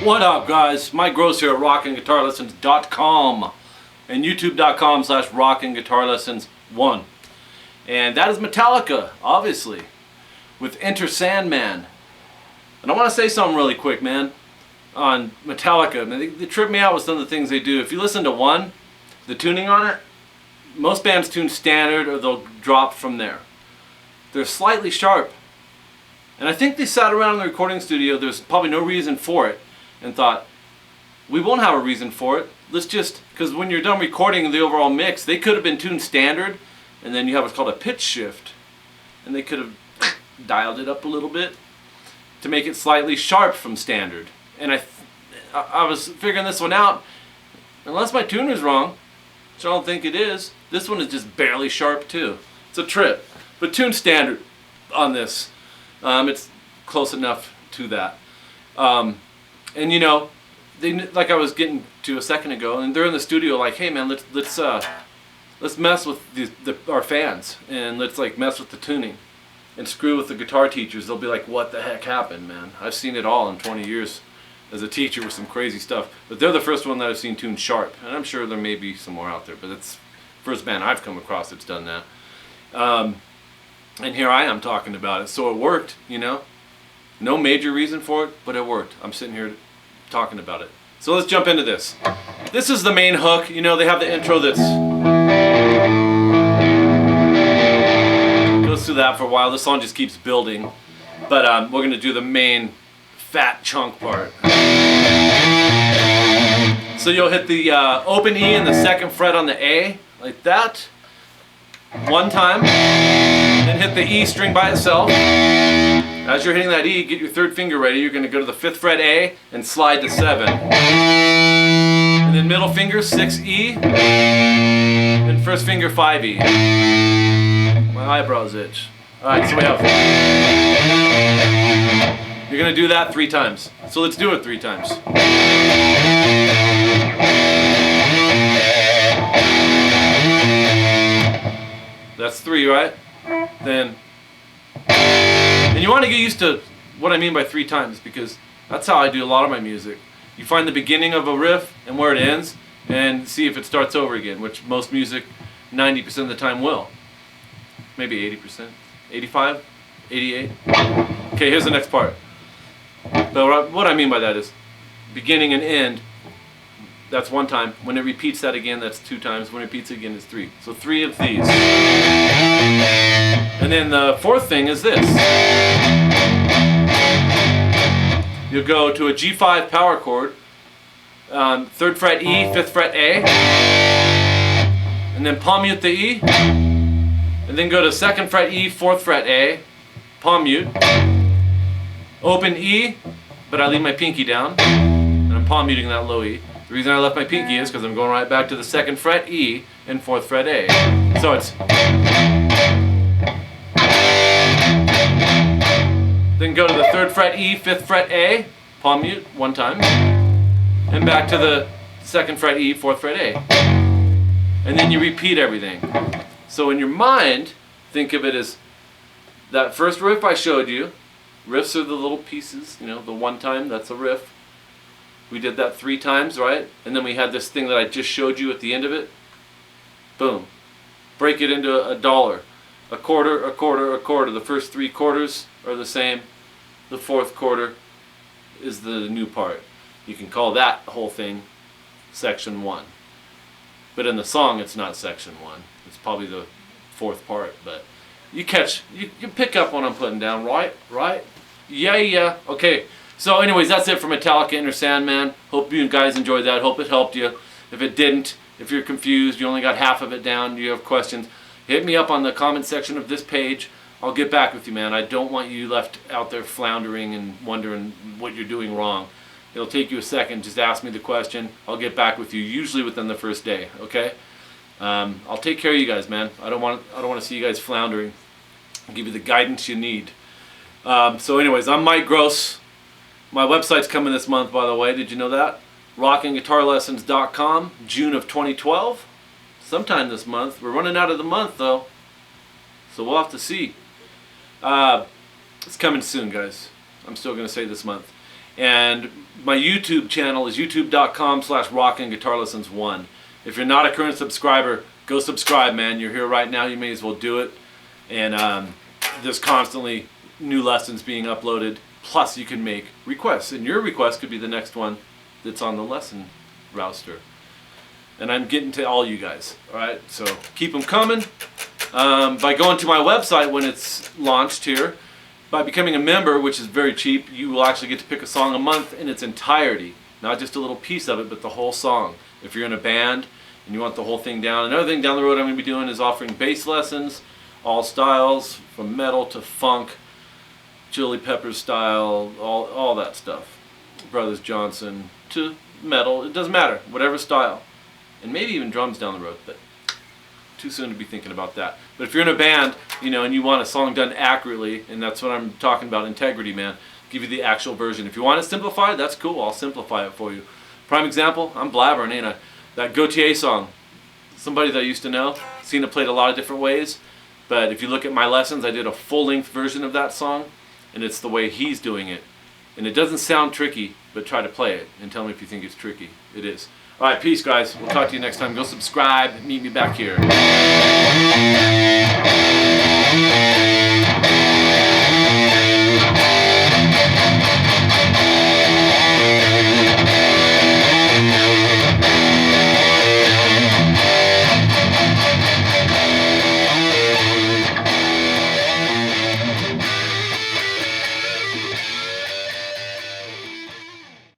What up, guys? Mike Gross here at rockinguitarlessons.com and youtube.com/rockinguitarlessons1. And that is Metallica, obviously, with Enter Sandman. And I want to say something really quick, man, on Metallica. Man, they trip me out with some of the things they do. If you listen to one, the tuning on it, most bands tune standard or they'll drop from there. They're slightly sharp. And I think they sat around in the recording studio, there's probably no reason for it, and thought, we won't have a reason for it. Let's just, because when you're done recording the overall mix, they could have been tuned standard, and then you have what's called a pitch shift. And they could have dialed it up a little bit to make it slightly sharp from standard. And I was figuring this one out, unless my tuner's wrong, which I don't think it is, this one is just barely sharp too. It's a trip. But tune standard on this. It's close enough to that. And you know, they, like I was getting to a second ago, and they're in the studio like, hey man, let's mess with our fans, and let's like mess with the tuning and screw with the guitar teachers. They'll be like, what the heck happened, man? I've seen it all in 20 years as a teacher with some crazy stuff. But they're the first one that I've seen tuned sharp, and I'm sure there may be some more out there, but it's the first band I've come across that's done that. And here I am talking about it. So it worked, you know. No major reason for it, but it worked. I'm sitting here talking about it. So let's jump into this. This is the main hook. You know, they have the intro that's goes through that for a while. This song just keeps building. But we're going to do the main fat chunk part. So you'll hit the open E and the second fret on the A, like that. One time. Then hit the E string by itself. As you're hitting that E, get your third finger ready. You're going to go to the 5th fret A and slide to 7. And then middle finger 6E. And first finger 5E. My eyebrows itch. Alright, so we have. You're going to do that 3 times. So let's do it 3 times. That's 3, right? Then you want to get used to what I mean by 3 times, because that's how I do a lot of my music. You find the beginning of a riff and where it ends, and see if it starts over again, which most music 90% of the time will. Maybe 80%, 85, 88. Okay, here's the next part. But what I mean by that is beginning and end. That's 1 time. When it repeats that again, that's 2 times. When it repeats again, it's 3. So 3 of these. And then the 4th thing is this. You'll go to a G5 power chord, 3rd fret E, 5th fret A, and then palm mute the E, and then go to 2nd fret E, 4th fret A, palm mute, open E, but I leave my pinky down, and I'm palm muting that low E. The reason I left my pinky is because I'm going right back to the 2nd fret E and 4th fret A. So it's. Then go to the 3rd fret E, 5th fret A, palm mute 1 time, and back to the 2nd fret E, 4th fret A. And then you repeat everything. So in your mind, think of it as that first riff I showed you. Riffs are the little pieces, you know, the 1 time, that's a riff. We did that 3 times, right? And then we had this thing that I just showed you at the end of it. Boom. Break it into a dollar. A quarter, a quarter, a quarter. The first 3 quarters are the same. The 4th quarter is the new part. You can call that whole thing section 1. But in the song, it's not section 1. It's probably the 4th part. But you catch, you pick up what I'm putting down, right? Right? Yeah. Okay. So anyways, that's it for Metallica, Enter Sandman. Hope you guys enjoyed that. Hope it helped you. If it didn't, if you're confused, you only got half of it down, you have questions, hit me up on the comment section of this page. I'll get back with you, man. I don't want you left out there floundering and wondering what you're doing wrong. It'll take you a second. Just ask me the question. I'll get back with you, usually within the first day, okay? I'll take care of you guys, man. I don't want to see you guys floundering. I'll give you the guidance you need. So anyways, I'm Mike Gross. My website's coming this month, by the way. Did you know that? rockinguitarlessons.com, June of 2012. Sometime this month. We're running out of the month, though. So we'll have to see. It's coming soon, guys. I'm still going to say this month. And my YouTube channel is youtube.com/rockinguitarlessons1. If you're not a current subscriber, go subscribe, man. You're here right now, you may as well do it. And there's constantly new lessons being uploaded. Plus, you can make requests, and your request could be the next one that's on the lesson roster. And I'm getting to all you guys, all right? So keep them coming. By going to my website when it's launched here, by becoming a member, which is very cheap, you will actually get to pick a song a month in its entirety. Not just a little piece of it, but the whole song. If you're in a band and you want the whole thing down. Another thing down the road I'm going to be doing is offering bass lessons, all styles, from metal to funk, Chili Peppers style, all that stuff. Brothers Johnson to metal, it doesn't matter, whatever style. And maybe even drums down the road, but too soon to be thinking about that. But if you're in a band, you know, and you want a song done accurately, and that's what I'm talking about, integrity, man, give you the actual version. If you want it simplified, that's cool, I'll simplify it for you. Prime example, I'm blabbering, ain't I? That Gautier song, somebody that I used to know, seen it played a lot of different ways, but if you look at my lessons, I did a full-length version of that song, and it's the way he's doing it. And it doesn't sound tricky, but try to play it and tell me if you think it's tricky. It is. All right, peace, guys. We'll talk to you next time. Go subscribe. Meet me back here.